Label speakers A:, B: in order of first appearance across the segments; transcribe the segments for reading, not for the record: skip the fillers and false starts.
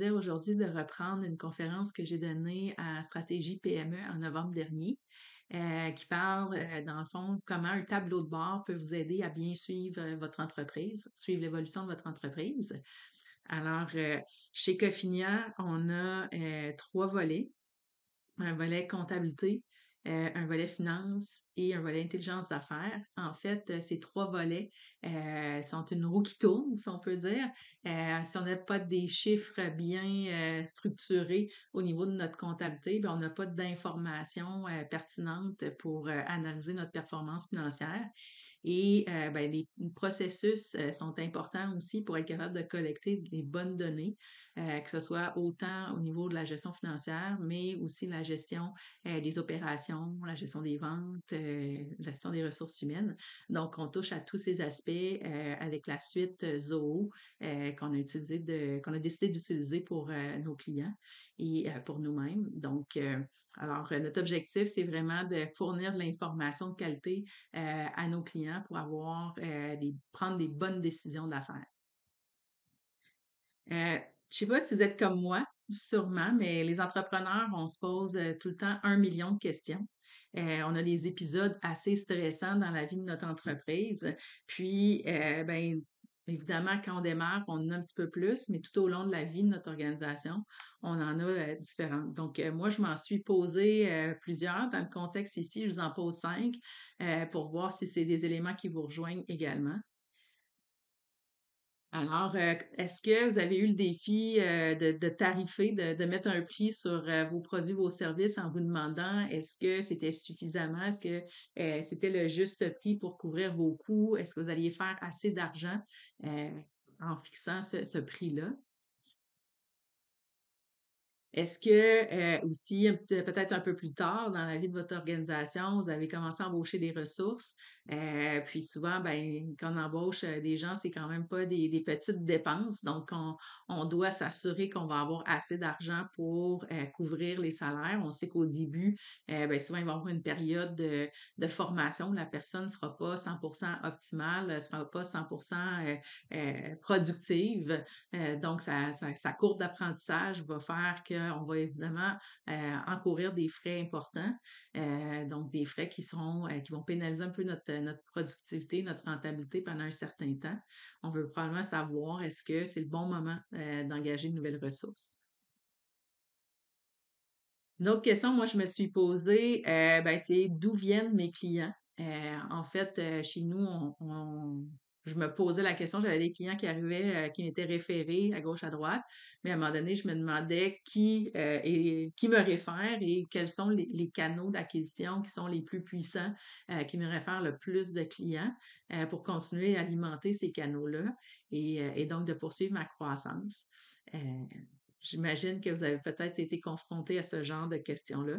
A: Aujourd'hui de reprendre une conférence que j'ai donnée à Stratégie PME en novembre dernier, qui parle, dans le fond, comment un tableau de bord peut vous aider à bien suivre, votre entreprise, suivre l'évolution de votre entreprise. Alors, chez Cofinia, on a, 3 volets. Un volet comptabilité, un volet finance et un volet intelligence d'affaires. En fait, ces 3 volets, sont une roue qui tourne, si on peut dire. Si on n'a pas des chiffres bien, structurés au niveau de notre comptabilité, ben, on n'a pas d'informations, pertinentes pour, analyser notre performance financière. Et ben, les processus sont importants aussi pour être capable de collecter des bonnes données, que ce soit autant au niveau de la gestion financière, mais aussi la gestion des opérations, la gestion des ventes, la gestion des ressources humaines. Donc, on touche à tous ces aspects avec la suite Zoho qu'on a décidé d'utiliser pour nos clients et pour nous-mêmes. Donc, notre objectif, c'est vraiment de fournir de l'information de qualité à nos clients pour prendre des bonnes décisions d'affaires. Je sais pas si vous êtes comme moi, sûrement, mais les entrepreneurs, on se pose tout le temps 1 million de questions. On a des épisodes assez stressants dans la vie de notre entreprise. Puis, ben, évidemment, quand on démarre, on en a un petit peu plus, mais tout au long de la vie de notre organisation, on en a différentes. Donc, moi, je m'en suis posé plusieurs. Dans le contexte ici, je vous en pose 5 pour voir si c'est des éléments qui vous rejoignent également. Alors, est-ce que vous avez eu le défi, de tarifer, de mettre un prix sur, vos produits, vos services en vous demandant est-ce que c'était suffisamment? Est-ce que, c'était le juste prix pour couvrir vos coûts? Est-ce que vous alliez faire assez d'argent, heu, en fixant ce prix-là? Est-ce que, aussi peut-être un peu plus tard dans la vie de votre organisation, vous avez commencé à embaucher des ressources? Puis souvent, ben, quand on embauche, des gens, c'est quand même pas des petites dépenses. Donc on doit s'assurer qu'on va avoir assez d'argent pour, couvrir les salaires. On sait qu'au début, ben, souvent, il va y avoir une période de formation. La personne ne sera pas 100 optimale, ne sera pas 100 productive. Donc, sa courbe d'apprentissage va faire qu'on va évidemment encourir des frais importants, donc des frais qui vont pénaliser un peu notre productivité, notre rentabilité pendant un certain temps. On veut probablement savoir est-ce que c'est le bon moment d'engager de nouvelles ressources. Une autre question, moi, je me suis posée, ben, c'est d'où viennent mes clients? En fait, chez nous, je me posais la question, j'avais des clients qui arrivaient, qui m'étaient référés à gauche, à droite, mais à un moment donné, je me demandais qui me réfère et quels sont les canaux d'acquisition qui sont les plus puissants, qui me réfèrent le plus de clients, pour continuer à alimenter ces canaux-là et donc de poursuivre ma croissance. Heu J'imagine que vous avez peut-être été confronté à ce genre de questions-là.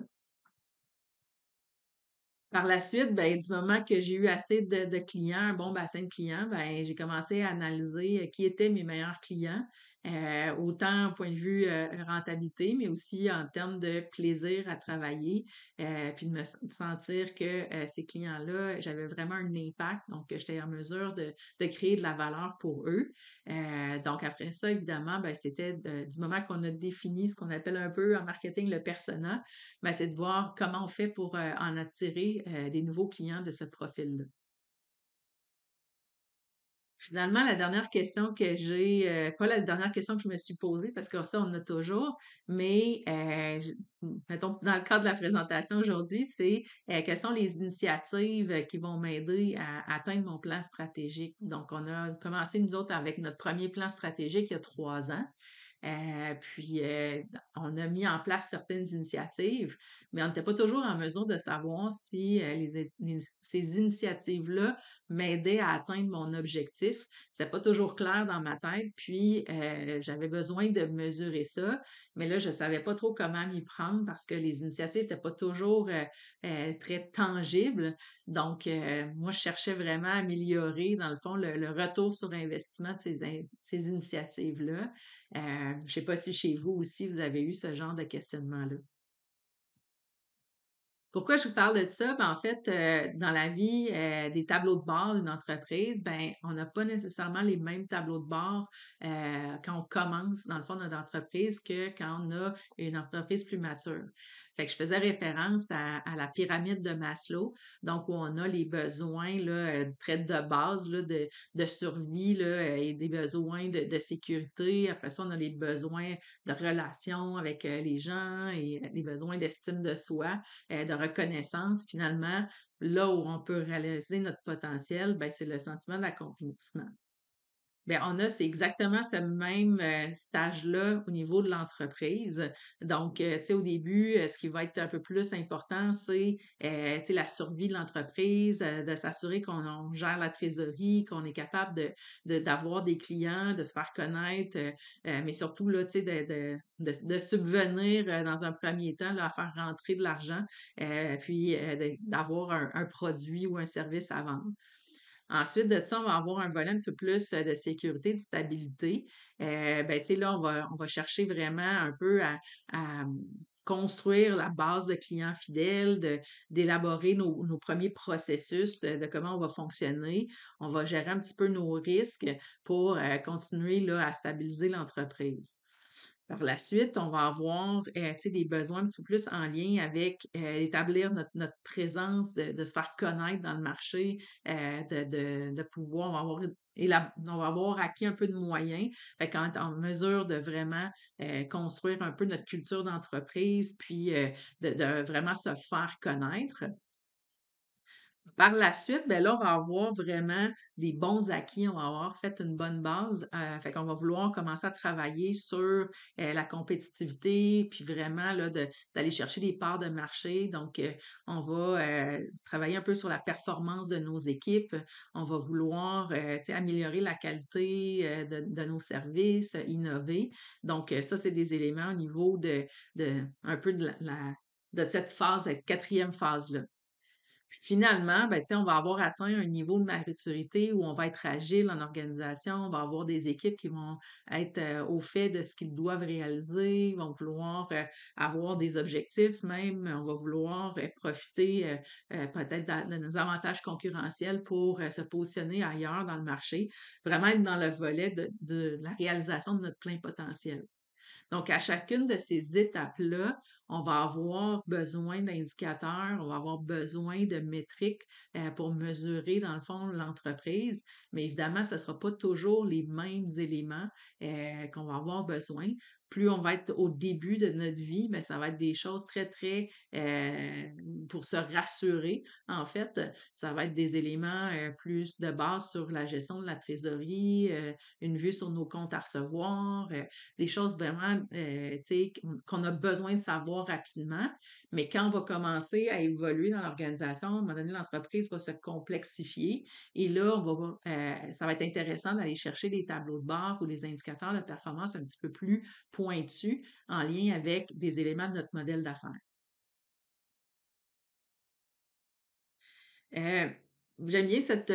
A: Par la suite, ben, du moment que j'ai eu assez de clients, un bon bassin de clients, ben, j'ai commencé à analyser, qui étaient mes meilleurs clients, autant au point de vue, rentabilité, mais aussi en termes de plaisir à travailler, puis de me sentir que, ces clients-là, j'avais vraiment un impact, donc que j'étais en mesure de créer de la valeur pour eux. Donc après ça, évidemment, ben, c'était du moment qu'on a défini ce qu'on appelle un peu en marketing le persona, ben, c'est de voir comment on fait pour, en attirer, des nouveaux clients de ce profil-là. Finalement, la dernière question que j'ai, pas la dernière question que je me suis posée parce que ça, on en a toujours, mais, mettons dans le cadre de la présentation aujourd'hui, c'est, quelles sont les initiatives, qui vont m'aider à atteindre mon plan stratégique? Donc on a commencé nous autres avec notre premier plan stratégique il y a 3 ans. Puis, on a mis en place certaines initiatives, mais on n'était pas toujours en mesure de savoir si, ces initiatives-là m'aidaient à atteindre mon objectif. C'était pas toujours clair dans ma tête, puis, j'avais besoin de mesurer ça, mais là, je savais pas trop comment m'y prendre parce que les initiatives étaient pas toujours, très tangibles. Donc, moi, je cherchais vraiment à améliorer, dans le fond, le retour sur investissement de ces initiatives-là. Je sais pas si chez vous aussi, vous avez eu ce genre de questionnement-là. Pourquoi je vous parle de ça? Ben, en fait, dans la vie, des tableaux de bord d'une entreprise, ben, on n'a pas nécessairement les mêmes tableaux de bord, quand on commence, dans le fond, notre entreprise que quand on a une entreprise plus mature. Fait que je faisais référence à la pyramide de Maslow, donc où on a les besoins là, très de base là, de survie là, et des besoins de sécurité. Après ça, on a les besoins de relation avec, les gens et les besoins d'estime de soi, de reconnaissance, finalement, là où on peut réaliser notre potentiel, ben, c'est le sentiment d'accomplissement. Bien, on a c'est exactement ce même, stage-là au niveau de l'entreprise. Donc, tu sais, au début, ce qui va être un peu plus important, c'est, tu sais, la survie de l'entreprise, de s'assurer qu'on gère la trésorerie, qu'on est capable d'avoir des clients, de se faire connaître, mais surtout, là, tu sais, de subvenir, dans un premier temps, là, à faire rentrer de l'argent, puis, d'avoir un produit ou un service à vendre. Ensuite de ça, on va avoir un volet un petit peu plus, de sécurité, de stabilité. Ben, tu sais, là, on va chercher vraiment un peu à construire la base de clients fidèles, d'élaborer nos premiers processus, de comment on va fonctionner. On va gérer un petit peu nos risques pour, continuer, là, à stabiliser l'entreprise. Par la suite, on va avoir, tu sais, des besoins un petit peu plus en lien avec, établir notre présence, de se faire connaître dans le marché, de pouvoir on va avoir acquis un peu de moyens, fait qu'on est en mesure de vraiment, construire un peu notre culture d'entreprise, puis, de vraiment se faire connaître. Par la suite, ben là, on va avoir vraiment des bons acquis, on va avoir fait une bonne base, fait qu'on va vouloir commencer à travailler sur, la compétitivité, puis vraiment là d'aller chercher des parts de marché. Donc, on va, travailler un peu sur la performance de nos équipes. On va vouloir, tu sais, améliorer la qualité, de nos services, innover. Donc, ça, c'est des éléments au niveau de un peu de cette phase, cette 4e phase-là. Finalement, ben, tu sais, on va avoir atteint un niveau de maturité où on va être agile en organisation, on va avoir des équipes qui vont être, au fait de ce qu'ils doivent réaliser, ils vont vouloir, avoir des objectifs même, on va vouloir, profiter, peut-être de nos avantages concurrentiels pour, se positionner ailleurs dans le marché, vraiment être dans le volet de la réalisation de notre plein potentiel. Donc, à chacune de ces étapes-là, on va avoir besoin d'indicateurs, on va avoir besoin de métriques pour mesurer, dans le fond, l'entreprise. Mais évidemment, ce ne sera pas toujours les mêmes éléments qu'on va avoir besoin. Plus on va être au début de notre vie, mais ça va être des choses très, très pour se rassurer. En fait, ça va être des éléments plus de base sur la gestion de la trésorerie, une vue sur nos comptes à recevoir, des choses vraiment, tu sais, qu'on a besoin de savoir rapidement. Mais quand on va commencer à évoluer dans l'organisation, à un moment donné, l'entreprise va se complexifier et là, ça va être intéressant d'aller chercher des tableaux de bord ou des indicateurs de performance un petit peu plus pointus en lien avec des éléments de notre modèle d'affaires. Heu, J'aime bien cette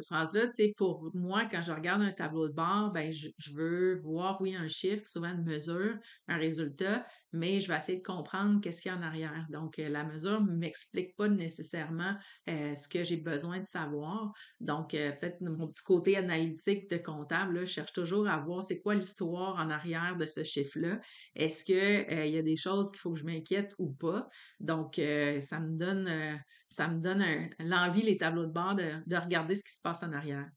A: phrase-là, tu sais, pour moi, quand je regarde un tableau de bord, ben, je veux voir, oui, un chiffre, souvent une mesure, un résultat, mais je vais essayer de comprendre qu'est-ce qu'il y a en arrière. Donc, la mesure ne m'explique pas nécessairement, ce que j'ai besoin de savoir. Donc, peut-être mon petit côté analytique de comptable, là, je cherche toujours à voir c'est quoi l'histoire en arrière de ce chiffre-là. Est-ce que, il y a des choses qu'il faut que je m'inquiète ou pas? Donc, ça me donne l'envie, les tableaux de bord, de regarder ce qui se passe en arrière.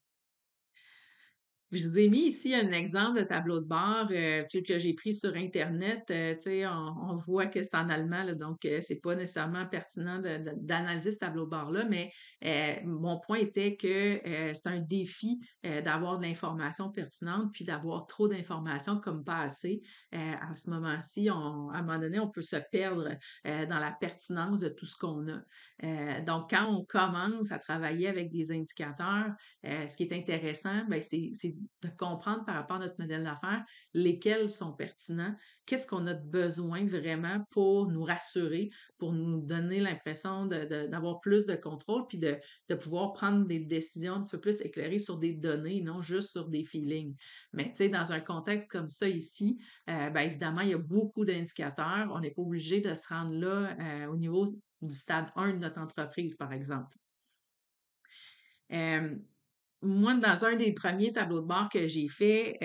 A: Je vous ai mis ici un exemple de tableau de bord, que j'ai pris sur internet, tu sais, on voit que c'est en allemand, là, donc c'est pas nécessairement pertinent d'analyser ce tableau de bord-là, mais mon point était que, c'est un défi, d'avoir de l'information pertinente, puis d'avoir trop d'informations comme pas assez. À ce moment-ci, à un moment donné, on peut se perdre, dans la pertinence de tout ce qu'on a. Donc quand on commence à travailler avec des indicateurs, ce qui est intéressant, ben, c'est de comprendre par rapport à notre modèle d'affaires lesquels sont pertinents, qu'est-ce qu'on a de besoin vraiment pour nous rassurer, pour nous donner l'impression d'avoir plus de contrôle, puis de pouvoir prendre des décisions un petit peu plus éclairées sur des données, non juste sur des feelings. Mais tu sais, dans un contexte comme ça ici, ben, évidemment, il y a beaucoup d'indicateurs. On n'est pas obligé de se rendre là au niveau du stade 1 de notre entreprise, par exemple. Euh, Moi, dans un des premiers tableaux de bord que j'ai fait,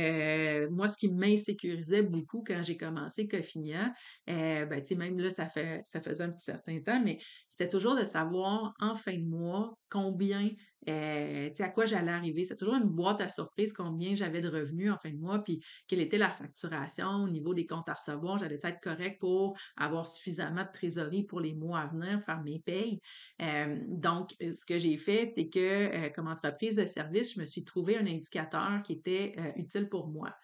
A: moi, ce qui m'insécurisait beaucoup quand j'ai commencé Cofinia, ben, tu sais, même là, ça faisait un petit certain temps, mais c'était toujours de savoir en fin de mois combien, tu sais, à quoi j'allais arriver. C'est toujours une boîte à surprise, combien j'avais de revenus en fin de mois, puis quelle était la facturation au niveau des comptes à recevoir. J'allais être correct pour avoir suffisamment de trésorerie pour les mois à venir, faire mes payes. Donc, ce que j'ai fait, c'est que comme entreprise de service, je me suis trouvé un indicateur qui était utile pour moi.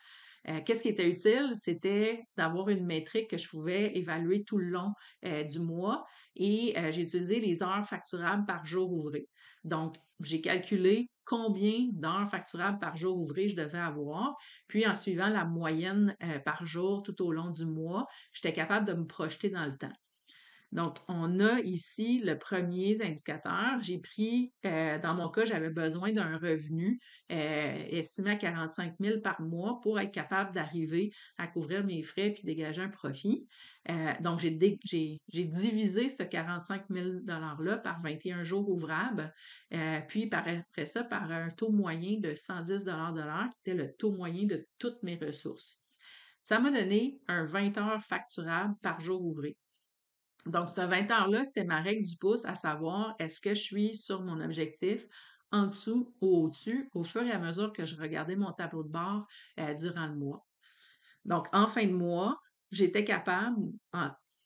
A: Qu'est-ce qui était utile? C'était d'avoir une métrique que je pouvais évaluer tout le long du mois et j'ai utilisé les heures facturables par jour ouvré. Donc, j'ai calculé combien d'heures facturables par jour ouvré je devais avoir, puis en suivant la moyenne par jour tout au long du mois, j'étais capable de me projeter dans le temps. Donc, on a ici le premier indicateur. J'ai pris, dans mon cas, j'avais besoin d'un revenu estimé à 45 000 par mois pour être capable d'arriver à couvrir mes frais puis dégager un profit. Donc, j'ai divisé ce 45 000 $-là par 21 jours ouvrables, puis après ça, par un taux moyen de 110 de l'heure, qui était le taux moyen de toutes mes ressources. Ça m'a donné un 20 heures facturable par jour ouvré. Donc, ce 20 heures-là, c'était ma règle du pouce, à savoir est-ce que je suis sur mon objectif en dessous ou au-dessus au fur et à mesure que je regardais mon tableau de bord durant le mois. Donc, en fin de mois, j'étais capable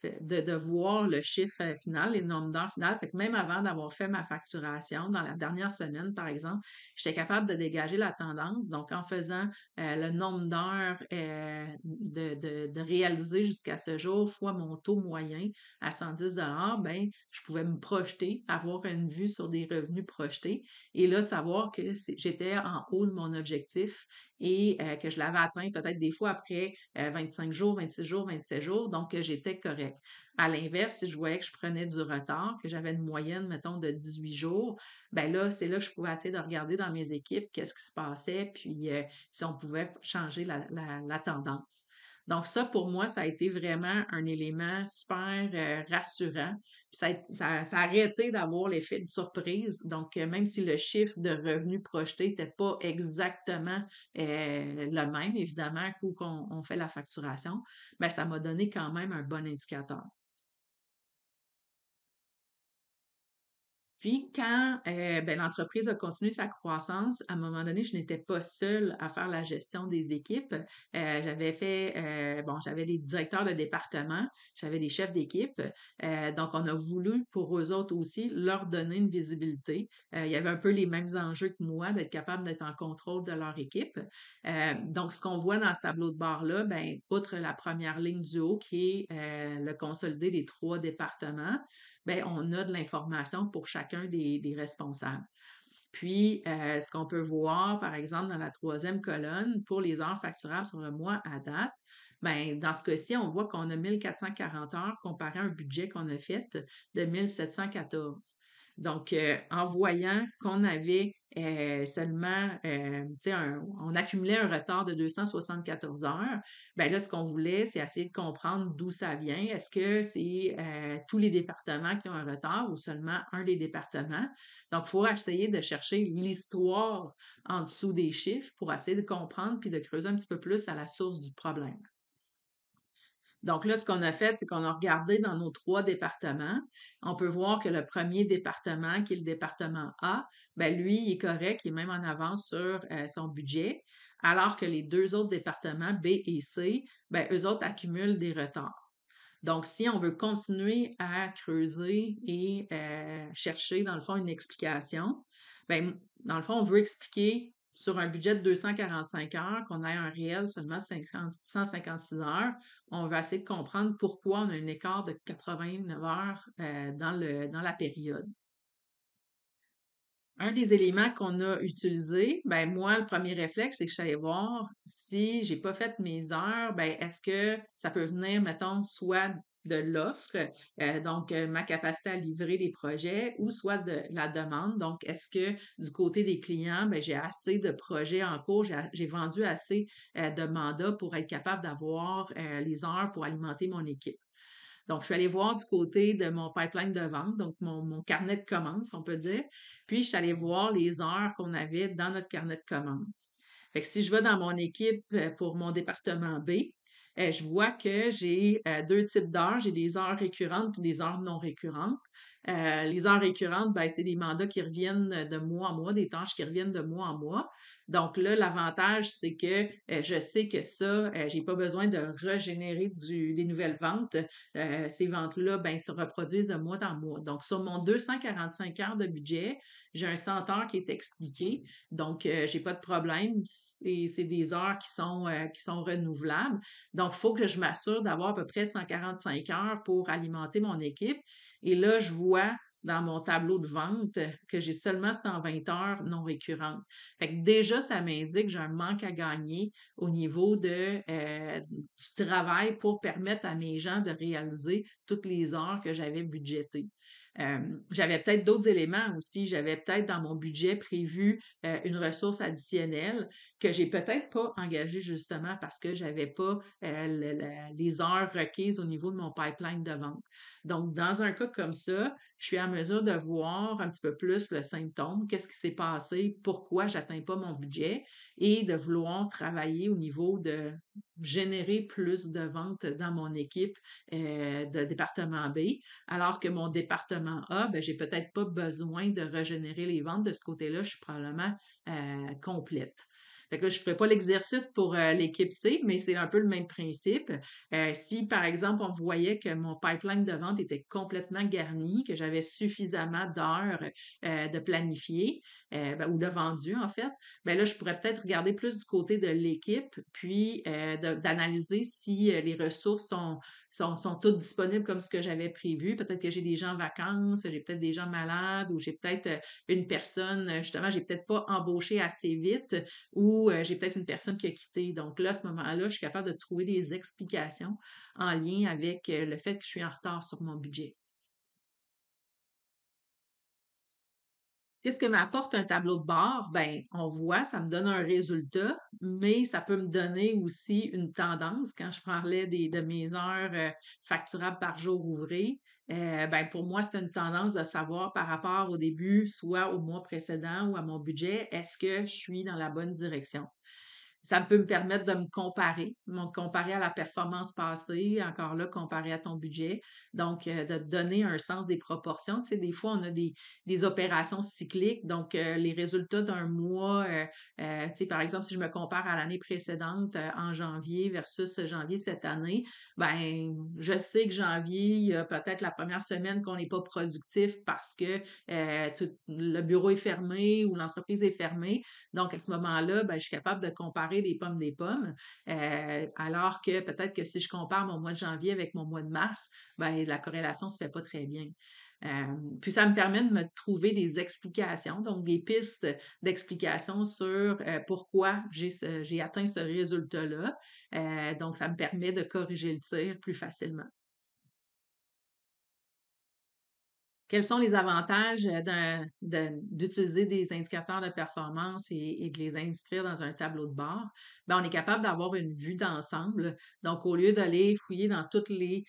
A: de voir le chiffre final, les nombres d'heures finales. Fait que même avant d'avoir fait ma facturation, dans la dernière semaine, par exemple, j'étais capable de dégager la tendance. Donc, en faisant le nombre d'heures de réaliser jusqu'à ce jour fois mon taux moyen à 110 ben, je pouvais me projeter, avoir une vue sur des revenus projetés et là, savoir que j'étais en haut de mon objectif et que je l'avais atteint peut-être des fois après 25 jours, 26 jours, 27 jours, donc j'étais correct. À l'inverse, si je voyais que je prenais du retard, que j'avais une moyenne, mettons, de 18 jours, ben là, c'est là que je pouvais essayer de regarder dans mes équipes qu'est-ce qui se passait, puis si on pouvait changer la tendance. Donc ça, pour moi, ça a été vraiment un élément super rassurant. Puis ça a arrêté d'avoir l'effet de surprise. Donc, même si le chiffre de revenus projeté n'était pas exactement le même, évidemment, un coup qu'on on fait la facturation, ben, ça m'a donné quand même un bon indicateur. Puis quand ben, l'entreprise a continué sa croissance, à un moment donné, je n'étais pas seule à faire la gestion des équipes. J'avais fait, bon, j'avais des directeurs de département, j'avais des chefs d'équipe. Donc, on a voulu pour eux autres aussi leur donner une visibilité. Il y avait un peu les mêmes enjeux que moi, d'être capable d'être en contrôle de leur équipe. Donc, ce qu'on voit dans ce tableau de bord-là, ben, outre la première ligne du haut qui est le consolidé des 3 départements, ben, on a de l'information pour chacun des responsables. Puis, ce qu'on peut voir, par exemple, dans la troisième colonne, pour les heures facturables sur le mois à date, ben, dans ce cas-ci, on voit qu'on a 1440 heures comparé à un budget qu'on a fait de 1714. Donc, en voyant qu'on avait seulement, tu sais, on accumulait un retard de 274 heures, ben là, ce qu'on voulait, c'est essayer de comprendre d'où ça vient. Est-ce que c'est tous les départements qui ont un retard ou seulement un des départements? Donc, il faut essayer de chercher l'histoire en dessous des chiffres pour essayer de comprendre puis de creuser un petit peu plus à la source du problème. Donc là, ce qu'on a fait, c'est qu'on a regardé dans nos 3 départements. On peut voir que le premier département, qui est le département A, ben lui, il est correct, il est même en avance sur son budget, alors que les 2 autres départements, B et C, ben eux autres accumulent des retards. Donc, si on veut continuer à creuser et chercher, dans le fond, une explication, ben, dans le fond, on veut expliquer sur un budget de 245 heures qu'on ait un réel seulement de 156 heures. On va essayer de comprendre pourquoi on a un écart de 89 heures dans la période. Un des éléments qu'on a utilisé, ben moi, le premier réflexe, c'est que je suis allée voir si j'ai pas fait mes heures, ben est-ce que ça peut venir, mettons, soit de l'offre, donc ma capacité à livrer des projets, ou soit de la demande. Donc, est-ce que du côté des clients, ben j'ai assez de projets en cours, j'ai vendu assez de mandats pour être capable d'avoir les heures pour alimenter mon équipe. Donc, je suis allée voir du côté de mon pipeline de vente, donc mon carnet de commandes, si on peut dire. Puis, je suis allée voir les heures qu'on avait dans notre carnet de commandes. Fait que si je vais dans mon équipe pour mon département B, je vois que j'ai deux types d'heures. J'ai des heures récurrentes et des heures non récurrentes. Les heures récurrentes, ben, c'est des mandats qui reviennent de mois en mois, des tâches qui reviennent de mois en mois. Donc là, l'avantage, c'est que je sais que ça, j'ai pas besoin de régénérer des nouvelles ventes. Ces ventes-là, ben, se reproduisent de mois en mois. Donc, sur mon 245 heures de budget, j'ai un 100 heures qui est expliqué. Donc, j'ai pas de problème. C'est des heures qui sont renouvelables. Donc, il faut que je m'assure d'avoir à peu près 145 heures pour alimenter mon équipe. Et là, je vois dans mon tableau de vente que j'ai seulement 120 heures non récurrentes. Fait que déjà, ça m'indique que j'ai un manque à gagner au niveau du travail pour permettre à mes gens de réaliser toutes les heures que j'avais budgétées. J'avais peut-être d'autres éléments aussi. J'avais peut-être dans mon budget prévu une ressource additionnelle que j'ai peut-être pas engagée justement parce que j'avais pas les heures requises au niveau de mon pipeline de vente. Donc, dans un cas comme ça, je suis en mesure de voir un petit peu plus le symptôme, qu'est-ce qui s'est passé, pourquoi j'atteins pas mon budget et de vouloir travailler au niveau de générer plus de ventes dans mon équipe de département B, alors que mon département A, ben, j'ai peut-être pas besoin de régénérer les ventes. De ce côté-là, je suis probablement complète. Fait que là, je ne ferai pas l'exercice pour l'équipe C, mais c'est un peu le même principe. Si, par exemple, on voyait que mon pipeline de vente était complètement garni, que j'avais suffisamment d'heures de planifier ben, ou de vendu, en fait, ben là, je pourrais peut-être regarder plus du côté de l'équipe, puis d'analyser si les ressources sont toutes disponibles comme ce que j'avais prévu. Peut-être que j'ai des gens en vacances, j'ai peut-être des gens malades ou j'ai peut-être une personne, justement, j'ai peut-être pas embauché assez vite ou j'ai peut-être une personne qui a quitté. Donc là, à ce moment-là, je suis capable de trouver des explications en lien avec le fait que je suis en retard sur mon budget. Qu'est-ce que m'apporte un tableau de bord? Ben, on voit, ça me donne un résultat, mais ça peut me donner aussi une tendance. Quand je parlais de mes heures facturables par jour ouvré, ben, pour moi, c'est une tendance de savoir par rapport au début, soit au mois précédent ou à mon budget, est-ce que je suis dans la bonne direction? Ça peut me permettre de me comparer à la performance passée, encore là, comparer à ton budget. Donc, de te donner un sens des proportions. Tu sais, des fois, on a des opérations cycliques. Donc, les résultats d'un mois, tu sais, par exemple, si je me compare à l'année précédente, en janvier versus janvier cette année, ben, je sais que janvier, il y a peut-être la première semaine qu'on n'est pas productif parce que le bureau est fermé ou l'entreprise est fermée. Donc, à ce moment-là, ben, je suis capable de comparer des pommes des pommes, alors que peut-être que si je compare mon mois de janvier avec mon mois de mars, ben, la corrélation se fait pas très bien. Puis ça me permet de me trouver des explications, donc des pistes d'explications sur pourquoi j'ai atteint ce résultat-là. Donc, ça me permet de corriger le tir plus facilement. Quels sont les avantages d'utiliser des indicateurs de performance et de les inscrire dans un tableau de bord? Ben, on est capable d'avoir une vue d'ensemble. Donc, au lieu d'aller fouiller dans tous les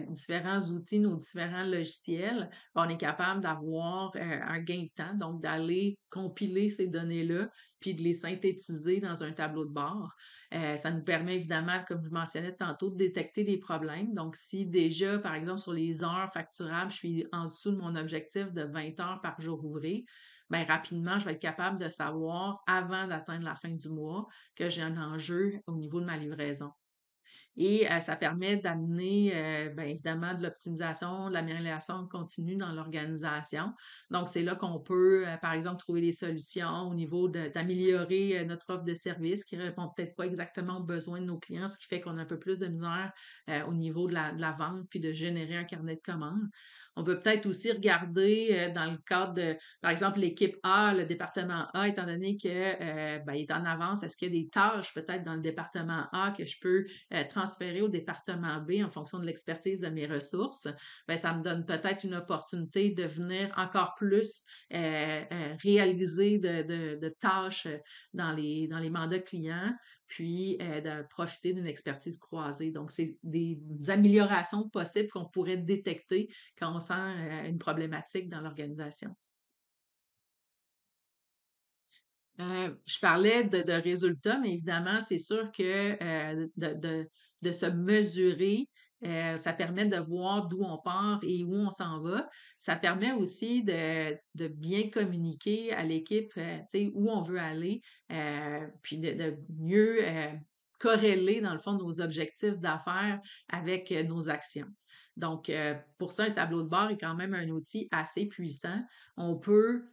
A: différents outils, nos différents logiciels, ben, on est capable d'avoir un gain de temps, donc d'aller compiler ces données-là, puis de les synthétiser dans un tableau de bord. Ça nous permet évidemment, comme je mentionnais tantôt, de détecter des problèmes. Donc, si déjà, par exemple, sur les heures facturables, je suis en dessous de mon objectif de 20 heures par jour ouvré, bien rapidement, je vais être capable de savoir, avant d'atteindre la fin du mois, que j'ai un enjeu au niveau de ma livraison. Et ça permet d'amener, bien évidemment, de l'optimisation, de l'amélioration continue dans l'organisation. Donc, c'est là qu'on peut, par exemple, trouver des solutions au niveau d'améliorer notre offre de service qui répond peut-être pas exactement aux besoins de nos clients, ce qui fait qu'on a un peu plus de misère au niveau de la vente puis de générer un carnet de commandes. On peut peut-être aussi regarder dans le cadre de, par exemple, l'équipe A, le département A, étant donné que ben, il est en avance, est-ce qu'il y a des tâches peut-être dans le département A que je peux transférer au département B en fonction de l'expertise de mes ressources? Ben, ça me donne peut-être une opportunité de venir encore plus réaliser de tâches dans les mandats clients, puis de profiter d'une expertise croisée. Donc, c'est des améliorations possibles qu'on pourrait détecter quand on sent une problématique dans l'organisation. Je parlais de résultats, mais évidemment, c'est sûr que de se mesurer, ça permet de voir d'où on part et où on s'en va. Ça permet aussi de bien communiquer à l'équipe, tu sais, où on veut aller, puis de mieux corréler, dans le fond, nos objectifs d'affaires avec nos actions. Donc, pour ça, un tableau de bord est quand même un outil assez puissant. On peut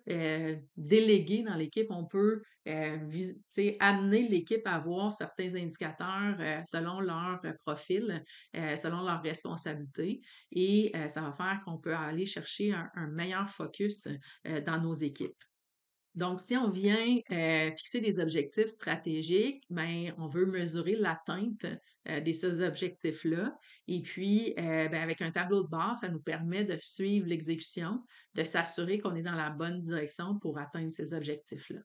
A: déléguer dans l'équipe, on peut tu sais, amener l'équipe à voir certains indicateurs selon leur profil, selon leurs responsabilités, et ça va faire qu'on peut aller chercher un meilleur focus dans nos équipes. Donc, si on vient fixer des objectifs stratégiques, ben, on veut mesurer l'atteinte de ces objectifs-là. Et puis, ben, avec un tableau de bord, ça nous permet de suivre l'exécution, de s'assurer qu'on est dans la bonne direction pour atteindre ces objectifs-là.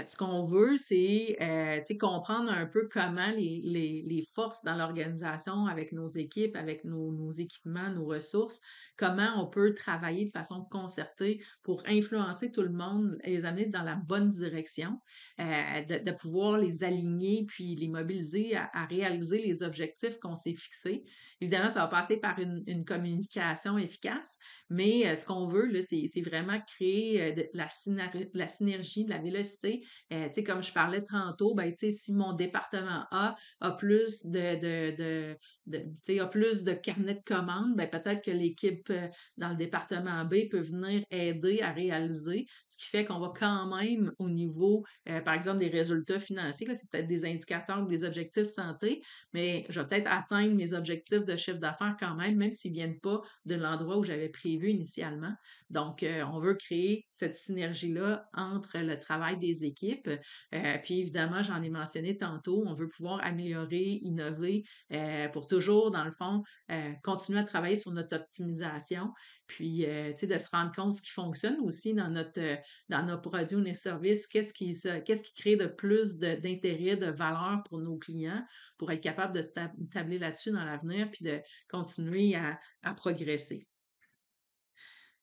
A: Ce qu'on veut, c'est, tu sais, comprendre un peu comment les forces dans l'organisation avec nos équipes, avec nos équipements, nos ressources, comment on peut travailler de façon concertée pour influencer tout le monde et les amener dans la bonne direction, de pouvoir les aligner puis les mobiliser à réaliser les objectifs qu'on s'est fixés. Évidemment, ça va passer par une communication efficace, mais ce qu'on veut, là, c'est vraiment créer de la synergie, de la vélocité. Tu sais, comme je parlais tantôt, ben, tu sais, si mon département a plus tu sais, a plus de carnets de commandes, ben, peut-être que l'équipe dans le département B peut venir aider à réaliser, ce qui fait qu'on va quand même au niveau, par exemple, des résultats financiers, là, c'est peut-être des indicateurs ou des objectifs santé, mais je vais peut-être atteindre mes objectifs de chiffre d'affaires quand même s'ils viennent pas de l'endroit où j'avais prévu initialement. Donc, on veut créer cette synergie-là entre le travail des équipes. Puis évidemment, j'en ai mentionné tantôt, on veut pouvoir améliorer, innover pour toujours, dans le fond, continuer à travailler sur notre optimisation, puis tu sais, de se rendre compte ce qui fonctionne aussi dans nos produits ou nos services, qu'est-ce qui crée de plus d'intérêt, de valeur pour nos clients, pour être capable de tabler là-dessus dans l'avenir, puis de continuer à progresser.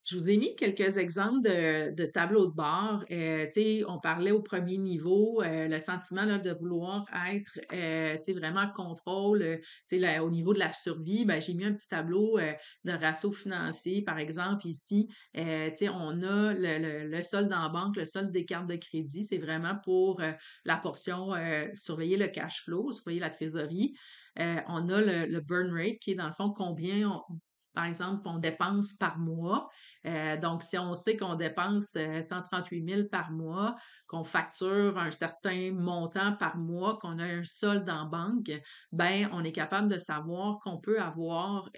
A: Je vous ai mis quelques exemples de tableaux de bord. Tu sais, on parlait au premier niveau, le sentiment là, de vouloir être, tu sais, vraiment en contrôle, tu sais, au niveau de la survie, ben, j'ai mis un petit tableau de ratio financier, par exemple, ici. Tu sais, on a le solde en banque, le solde des cartes de crédit, c'est vraiment pour la portion surveiller le cash flow, surveiller la trésorerie. On a le burn rate, qui est dans le fond combien par exemple, on dépense par mois. Donc, si on sait qu'on dépense 138 000 par mois, qu'on facture un certain montant par mois, qu'on a un solde en banque, ben, on est capable de savoir qu'on peut avoir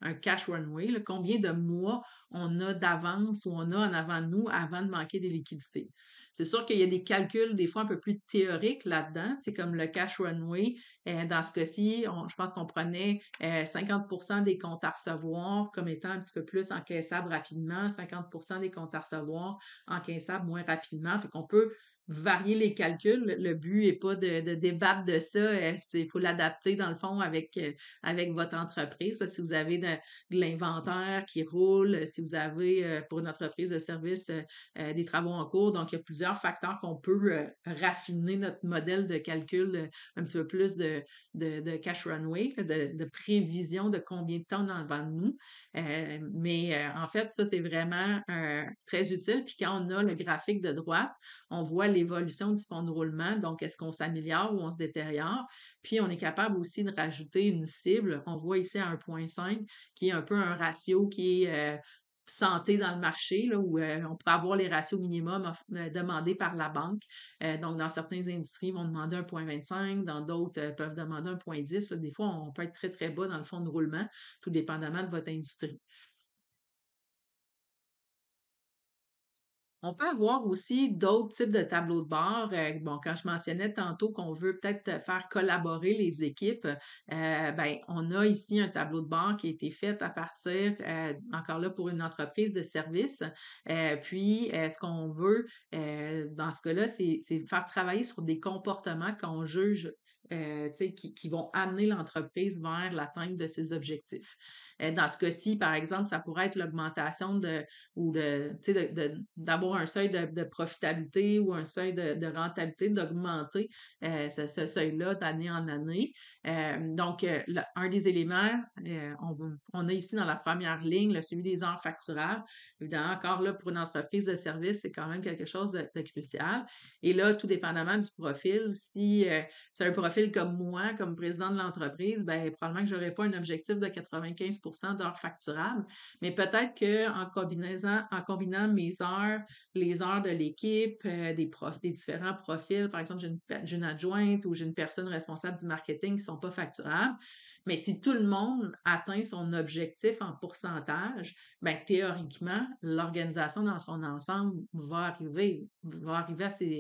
A: un cash runway, là, combien de mois on a d'avance ou on a en avant de nous avant de manquer des liquidités. C'est sûr qu'il y a des calculs des fois un peu plus théoriques là-dedans, c'est comme le cash runway. Dans ce cas-ci, je pense qu'on prenait 50 des comptes à recevoir comme étant un petit peu plus encaissables rapidement, 50 des comptes à recevoir encaissables moins rapidement. Fait qu'on peut varier les calculs. Le but n'est pas de débattre de ça. Il faut l'adapter, dans le fond, avec votre entreprise. Là, si vous avez de l'inventaire qui roule, si vous avez, pour une entreprise de service, des travaux en cours. Donc, il y a plusieurs facteurs qu'on peut raffiner notre modèle de calcul un petit peu plus de cash runway, de prévision de combien de temps on a devant nous. Mais en fait, ça, c'est vraiment très utile. Puis quand on a le graphique de droite, on voit l'évolution du fonds de roulement. Donc, est-ce qu'on s'améliore ou on se détériore? Puis, on est capable aussi de rajouter une cible. On voit ici à 1,5, qui est un peu un ratio qui est santé dans le marché, là, où on pourrait avoir les ratios minimums demandés par la banque. Donc, dans certaines industries, ils vont demander 1,25, dans d'autres, peuvent demander 1,10. Là. Des fois, on peut être très, très bas dans le fonds de roulement, tout dépendamment de votre industrie. On peut avoir aussi d'autres types de tableaux de bord. Bon, quand je mentionnais tantôt qu'on veut peut-être faire collaborer les équipes, ben, on a ici un tableau de bord qui a été fait à partir, encore là, pour une entreprise de service. Puis, ce qu'on veut, dans ce cas-là, c'est faire travailler sur des comportements qu'on juge, tu sais, qui vont amener l'entreprise vers l'atteinte de ses objectifs. Dans ce cas-ci, par exemple, ça pourrait être l'augmentation de ou de, tu sais, d'avoir un seuil de profitabilité ou un seuil de rentabilité, d'augmenter ce seuil-là d'année en année. Donc, un des éléments, on a ici dans la première ligne le suivi des heures facturables. Évidemment, encore là, pour une entreprise de service, c'est quand même quelque chose de crucial. Et là, tout dépendamment du profil, si c'est un profil comme moi, comme président de l'entreprise, ben probablement que je n'aurai pas un objectif de 95 d'heures facturables, mais peut-être en combinant mes heures, les heures de l'équipe, des différents profils, par exemple, j'ai une adjointe ou j'ai une personne responsable du marketing qui ne sont pas facturables, mais si tout le monde atteint son objectif en pourcentage, ben théoriquement, l'organisation dans son ensemble va arriver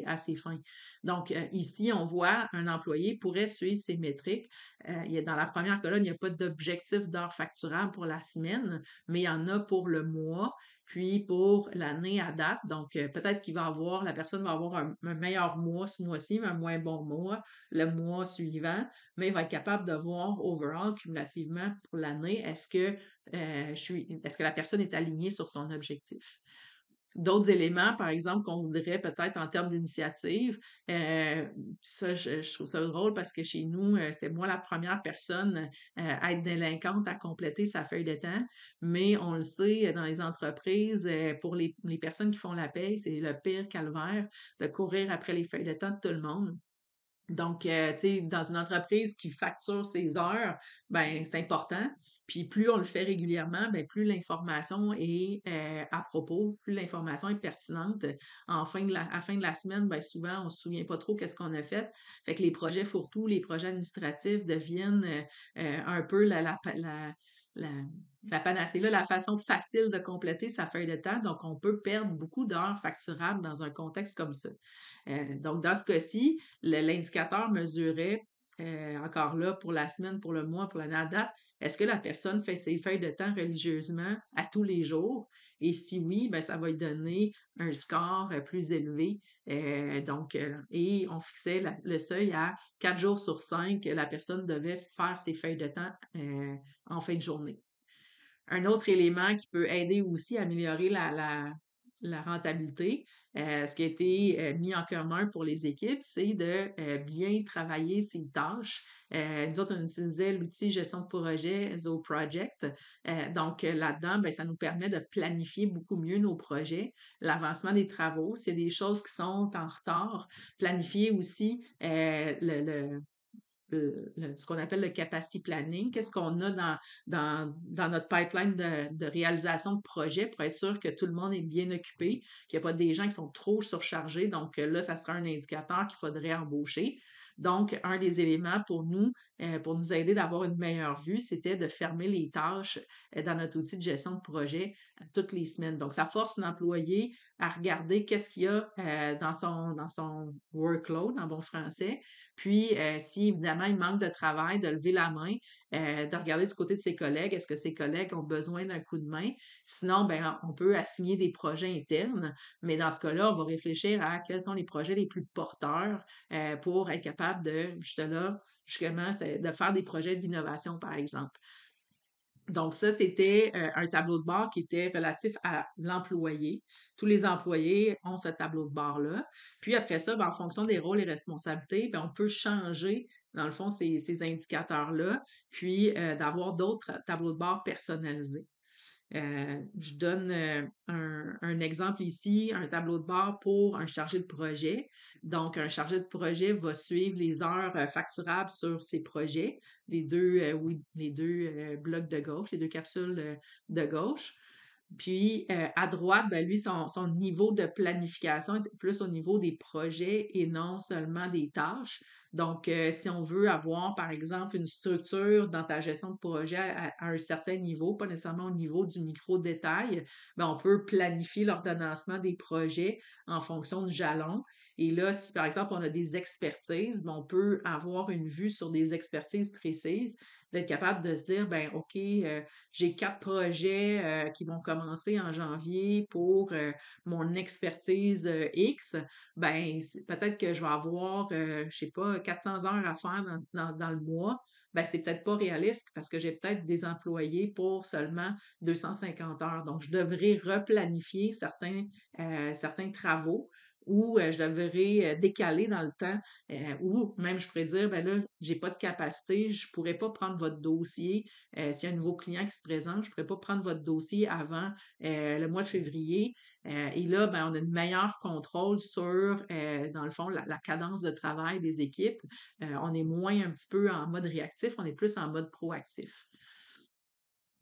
A: à ses fins. Donc, ici, on voit un employé pourrait suivre ses métriques. Dans la première colonne, il n'y a pas d'objectif d'heures facturables pour la semaine, mais il y en a pour le mois, puis pour l'année à date. Donc, peut-être la personne va avoir un meilleur mois ce mois-ci, mais un moins bon mois le mois suivant, mais il va être capable de voir overall, cumulativement pour l'année, est-ce que la personne est alignée sur son objectif. D'autres éléments, par exemple, qu'on voudrait peut-être en termes d'initiative, ça, je trouve ça drôle parce que chez nous, c'est moi la première personne à être délinquante, à compléter sa feuille de temps, mais on le sait, dans les entreprises, pour les personnes qui font la paie, c'est le pire calvaire de courir après les feuilles de temps de tout le monde. Donc, tu sais, dans une entreprise qui facture ses heures, ben c'est important. Puis plus on le fait régulièrement, ben plus l'information est à propos, plus l'information est pertinente. À la fin de la semaine, ben souvent, on se souvient pas trop qu'est-ce qu'on a fait. Fait que les projets fourre-tout, les projets administratifs deviennent un peu la, la panacée, là, la façon facile de compléter sa feuille de temps. Donc, on peut perdre beaucoup d'heures facturables dans un contexte comme ça. Donc, dans ce cas-ci, l'indicateur mesurait, encore là, pour la semaine, pour le mois, pour l'année à date, est-ce que la personne fait ses feuilles de temps religieusement à tous les jours? Et si oui, ben, ça va lui donner un score plus élevé. Et on fixait le seuil à 4 jours sur 5, la personne devait faire ses feuilles de temps en fin de journée. Un autre élément qui peut aider aussi à améliorer la rentabilité, ce qui a été mis en commun pour les équipes, c'est de bien travailler ses tâches. Nous autres, on utilisait l'outil gestion de projet Zo Project. Donc, là-dedans, ben, ça nous permet de planifier beaucoup mieux nos projets, l'avancement des travaux, s'il y a des choses qui sont en retard, planifier aussi ce qu'on appelle le capacity planning, qu'est-ce qu'on a dans notre pipeline de réalisation de projet pour être sûr que tout le monde est bien occupé, qu'il n'y a pas des gens qui sont trop surchargés. Donc là, ça sera un indicateur qu'il faudrait embaucher. Donc, un des éléments pour nous aider d'avoir une meilleure vue, c'était de fermer les tâches dans notre outil de gestion de projet toutes les semaines. Donc, ça force l'employé à regarder qu'est-ce qu'il y a dans son workload, en bon français, puis, si évidemment il manque de travail, de lever la main, de regarder du côté de ses collègues, est-ce que ses collègues ont besoin d'un coup de main? Sinon, ben, on peut assigner des projets internes, mais dans ce cas-là, on va réfléchir à quels sont les projets les plus porteurs pour être capable justement, de faire des projets d'innovation, par exemple. Donc ça, c'était un tableau de bord qui était relatif à l'employé. Tous les employés ont ce tableau de bord-là. Puis après ça, ben, en fonction des rôles et responsabilités, ben, on peut changer, dans le fond, ces indicateurs-là, puis d'avoir d'autres tableaux de bord personnalisés. Je donne un exemple ici, un tableau de bord pour un chargé de projet. Donc, un chargé de projet va suivre les heures facturables sur ses projets, les deux blocs de gauche, les deux capsules de gauche. Puis, à droite, ben lui, son niveau de planification est plus au niveau des projets et non seulement des tâches. Donc, si on veut avoir, par exemple, une structure dans ta gestion de projet à un certain niveau, pas nécessairement au niveau du micro-détail, ben, on peut planifier l'ordonnancement des projets en fonction de jalons. Et là, si par exemple, on a des expertises, ben, on peut avoir une vue sur des expertises précises, d'être capable de se dire, ben OK, j'ai 4 projets qui vont commencer en janvier pour mon expertise X. Ben, peut-être que je vais avoir, je sais pas, 400 heures à faire dans le mois. Ben, c'est peut-être pas réaliste parce que j'ai peut-être des employés pour seulement 250 heures. Donc, je devrais replanifier certains travaux ou je devrais décaler dans le temps ou même je pourrais dire, ben là, j'ai pas de capacité, je pourrais pas prendre votre dossier. S'il y a un nouveau client qui se présente, je pourrais pas prendre votre dossier avant le mois de février. Et là, ben, on a une meilleure contrôle sur, dans le fond, la cadence de travail des équipes. On est moins un petit peu en mode réactif, on est plus en mode proactif.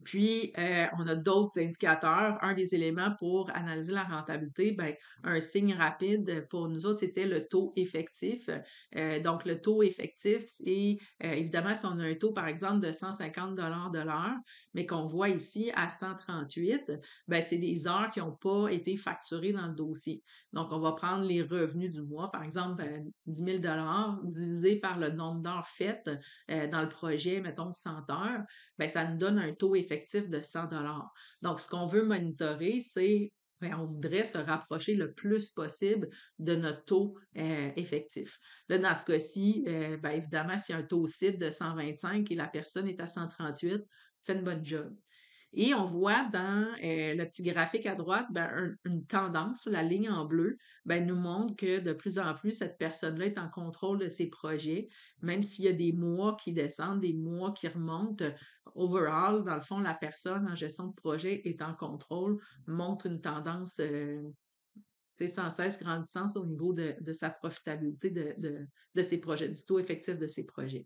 A: Puis, on a d'autres indicateurs. Un des éléments pour analyser la rentabilité, ben, un signe rapide pour nous autres, c'était le taux effectif. Donc, le taux effectif, c'est évidemment, si on a un taux, par exemple, de 150 de l'heure, mais qu'on voit ici à 138, ben, c'est des heures qui n'ont pas été facturées dans le dossier. Donc, on va prendre les revenus du mois, par exemple, 10 000 divisé par le nombre d'heures faites dans le projet, mettons 100 heures, ben, ça nous donne un taux effectif de 100 dollars. Donc, ce qu'on veut monitorer, c'est ben, on voudrait se rapprocher le plus possible de notre taux effectif. Là, dans ce cas-ci, ben, évidemment, s'il y a un taux cible de 125 et la personne est à 138, fait une bonne job. Et on voit dans le petit graphique à droite, ben, une tendance, la ligne en bleu, ben, nous montre que de plus en plus, cette personne-là est en contrôle de ses projets, même s'il y a des mois qui descendent, des mois qui remontent. Overall, dans le fond, la personne en gestion de projet est en contrôle, montre une tendance sans cesse grandissante au niveau de sa profitabilité de ses projets, du taux effectif de ses projets.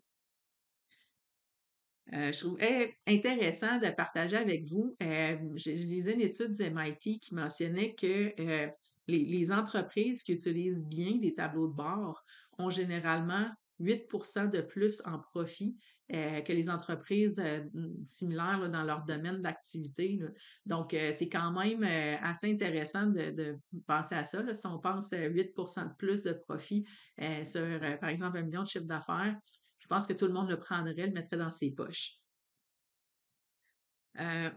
A: Je trouvais intéressant de partager avec vous. Je lisais une étude du MIT qui mentionnait que les entreprises qui utilisent bien des tableaux de bord ont généralement 8% de plus en profit que les entreprises similaires là, dans leur domaine d'activité, là. Donc, c'est quand même assez intéressant de penser à ça, là. Si on pense 8% de plus de profit sur, par exemple, 1 million de chiffre d'affaires, je pense que tout le monde le prendrait, le mettrait dans ses poches. Euh,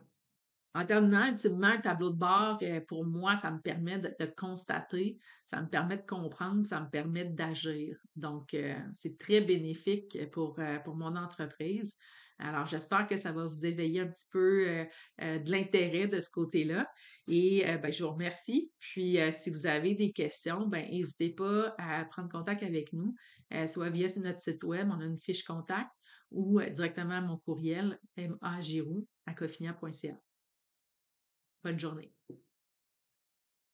A: En terminant, ultimement, un tableau de bord, pour moi, ça me permet de constater, ça me permet de comprendre, ça me permet d'agir. Donc, c'est très bénéfique pour mon entreprise. Alors, j'espère que ça va vous éveiller un petit peu de l'intérêt de ce côté-là. Et ben, je vous remercie. Puis, si vous avez des questions, ben, n'hésitez pas à prendre contact avec nous, soit via notre site web, on a une fiche contact, ou directement à mon courriel, magiroux@cofinia.ca. Bonne journée.